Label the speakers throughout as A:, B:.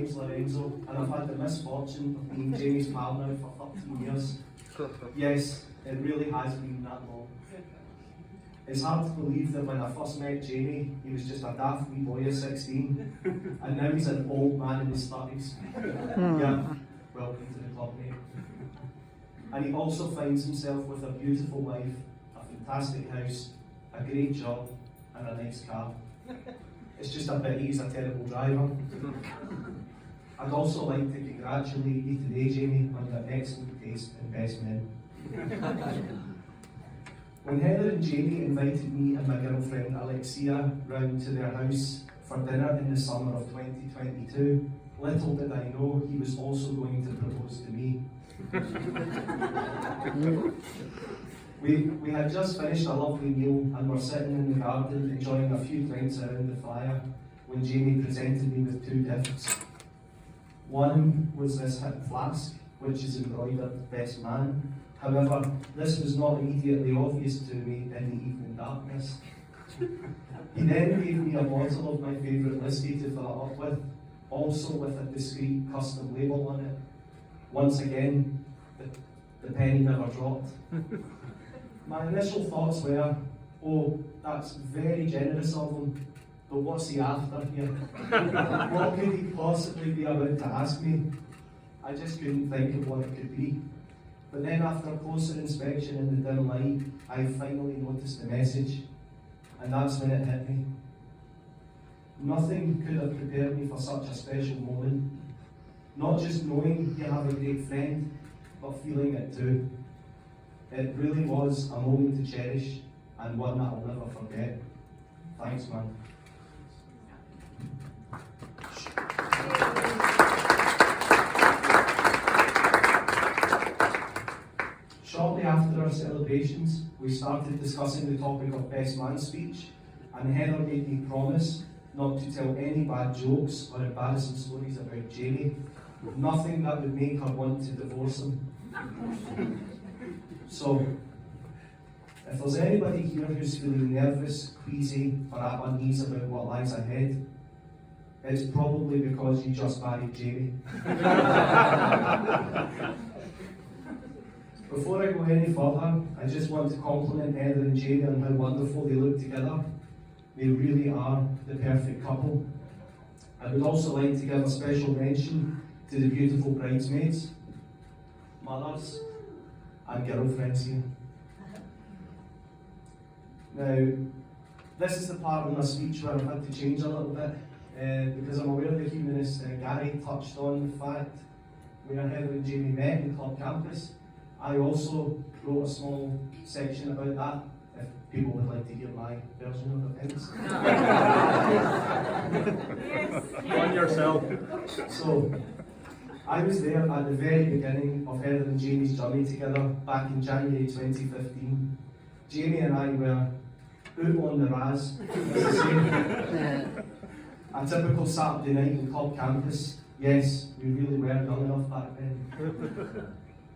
A: name's Lorenzo, and I've had the misfortune of being Jamie's pal now for 13 years. Yes, it really has been that long. It's hard to believe that when I first met Jamie, he was just a daft wee boy of 16, and now he's an old man in his 30s. Yeah, welcome to the club, mate. And he also finds himself with a beautiful wife, a fantastic house, a great job, and a nice car. It's just a pity he's a terrible driver. I'd also like to congratulate you today, Jamie, on your excellent taste in best men. When Heather and Jamie invited me and my girlfriend Alexia round to their house for dinner in the summer of 2022, little did I know he was also going to propose to me. We had just finished a lovely meal and were sitting in the garden enjoying a few drinks around the fire when Jamie presented me with two gifts. One was this hip flask, which is embroidered best man. However, this was not immediately obvious to me in the evening darkness. He then gave me a bottle of my favourite whiskey to fill it up with, also with a discreet custom label on it. Once again, the penny never dropped. My initial thoughts were, oh, that's very generous of him, but what's he after here? What could he possibly be about to ask me? I just couldn't think of what it could be. But then after a closer inspection in the dim light, I finally noticed the message, and that's when it hit me. Nothing could have prepared me for such a special moment. Not just knowing you have a great friend, but feeling it too. It really was a moment to cherish, and one that I'll never forget. Thanks, man. Shortly after our celebrations, we started discussing the topic of best man speech, and Heather made me promise not to tell any bad jokes or embarrassing stories about Jamie, nothing that would make her want to divorce him. So, if there's anybody here who's feeling nervous, queasy, or at unease about what lies ahead, it's probably because you just married Jamie. Before I go any further, I just want to compliment Heather and Jamie on how wonderful they look together. They really are the perfect couple. I would also like to give a special mention to the beautiful bridesmaids, mothers, and girlfriends here. Now, this is the part of my speech where I've had to change a little bit, because I'm aware the humanist Gary touched on the fact where Heather and Jamie met in Club Campus. I also wrote a small section about that, if people would like to hear my version of events.
B: Go on yourself.
A: So, I was there at the very beginning of Heather and Jamie's journey together back in January 2015. Jamie and I were out on the Raz, as I say. A typical Saturday night in Club Campus. Yes, we really were young enough back then.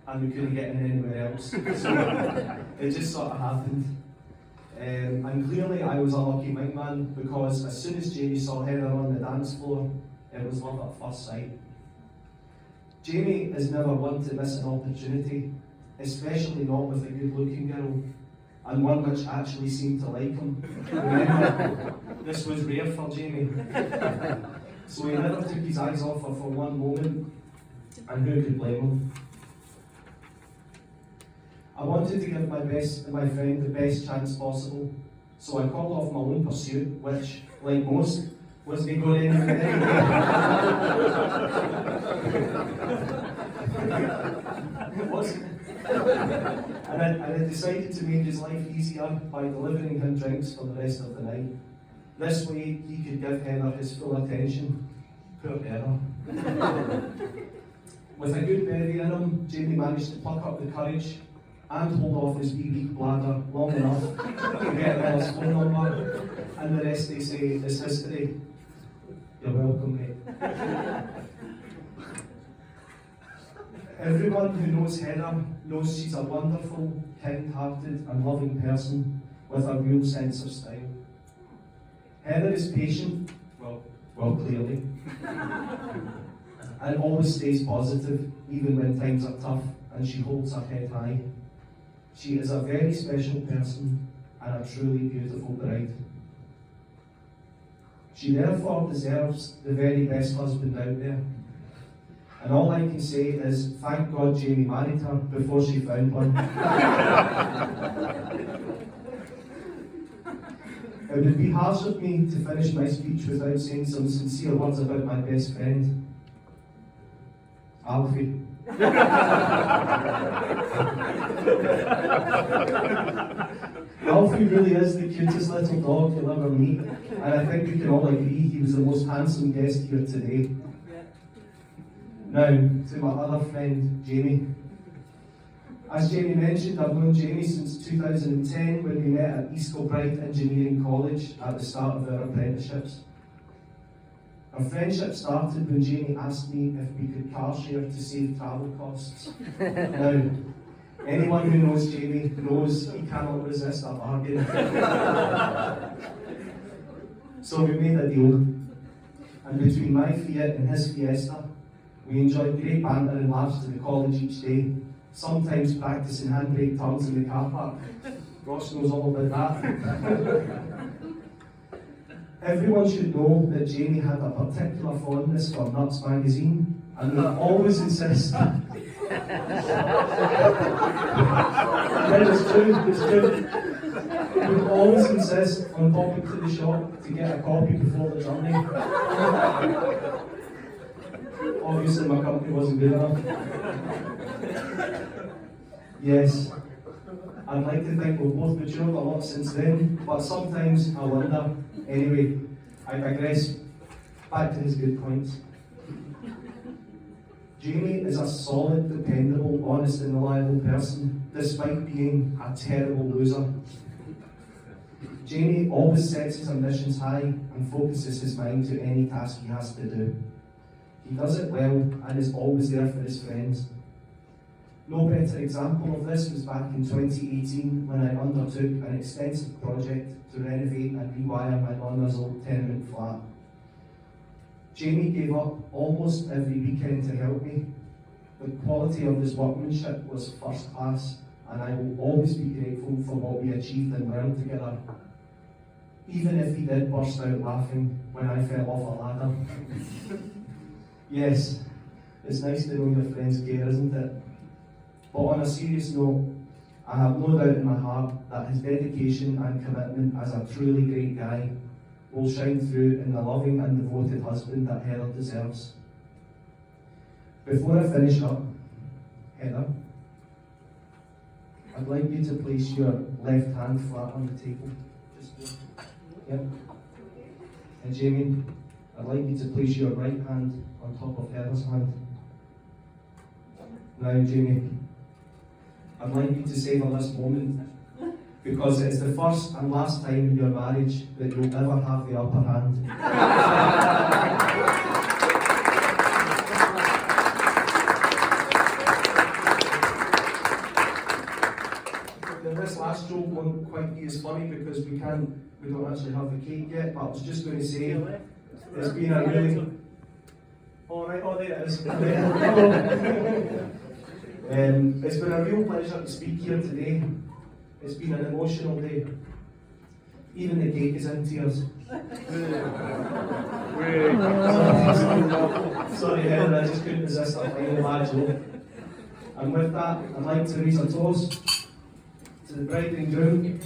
A: And we couldn't get in anywhere else. So it just sort of happened. And clearly I was a lucky wingman, because as soon as Jamie saw Heather on the dance floor, it was love at first sight. Jamie is never one to miss an opportunity, especially not with a good looking girl, and one which actually seemed to like him. Remember, this was rare for Jamie. So he never took his eyes off her for one moment, and who could blame him? I wanted to give my friend the best chance possible, so I called off my own pursuit, which, like most, wasn't going anywhere. It wasn't. And I decided to make his life easier by delivering him drinks for the rest of the night. This way, he could give Heather his full attention. Poor Heather. With a good belly in him, Jamie managed to pluck up the courage and hold off his wee weak bladder long enough to get Heather's phone number, and the rest, they say, is history. You're welcome, mate. Everyone who knows Heather knows she's a wonderful, kind-hearted and loving person with a real sense of style. Heather is patient, well clearly. and always stays positive, even when times are tough, and she holds her head high. She is a very special person and a truly beautiful bride. She therefore deserves the very best husband out there. And all I can say is, thank God Jamie married her before she found one. It would be harsh of me to finish my speech without saying some sincere words about my best friend, Alfie. Alfie really is the cutest little dog you'll ever meet, and I think we can all agree he was the most handsome guest here today. Now, to my other friend, Jamie. As Jamie mentioned, I've known Jamie since 2010 when we met at East Kilbride Engineering College at the start of our apprenticeships. Our friendship started when Jamie asked me if we could car share to save travel costs. Now, anyone who knows Jamie knows he cannot resist a bargain. So we made a deal, and between my Fiat and his Fiesta, we enjoyed great banter and laughs to the college each day, sometimes practicing handbrake turns in the car park. Ross knows all about that. Everyone should know that Jamie had a particular fondness for Nuts magazine, and would always insist. It's true. He would always insist on popping to the shop to get a copy before the journey. Obviously my company wasn't good enough. Yes, I'd like to think we've both matured a lot since then, but sometimes I wonder. Anyway, I digress. Back to his good points. Jamie is a solid, dependable, honest and reliable person, despite being a terrible loser. Jamie always sets his ambitions high and focuses his mind to any task he has to do. He does it well and is always there for his friends. No better example of this was back in 2018 when I undertook an extensive project to renovate and rewire my nonna's old tenement flat. Jamie gave up almost every weekend to help me. The quality of his workmanship was first class, and I will always be grateful for what we achieved and learned together, even if he did burst out laughing when I fell off a ladder. Yes, it's nice to know your friends care, isn't it? But on a serious note, I have no doubt in my heart that his dedication and commitment as a truly great guy will shine through in the loving and devoted husband that Heather deserves. Before I finish up, Heather, I'd like you to place your left hand flat on the table. Just there. Yep. And Jamie, I'd like you to place your right hand on top of Heather's hand. Now, Jamie, I'd like you to savour this moment, because it's the first and last time in your marriage that you'll ever have the upper hand. Now, this last joke won't quite be as funny because we don't actually have the cake yet, but I was just going to say, it's been a really... Oh, right, oh, there it is. It's been a real pleasure to speak here today. It's been an emotional day. Even the cake is in tears. Sorry, Heather, I just couldn't resist a final bad joke. And with that, I'd like to raise a toast to the bride and groom,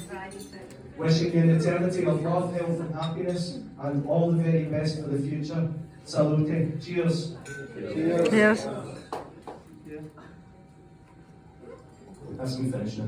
A: wishing you an eternity of love, health and happiness, and all the very best for the future. Salute. Cheers.
C: Cheers.
A: That's me finished now.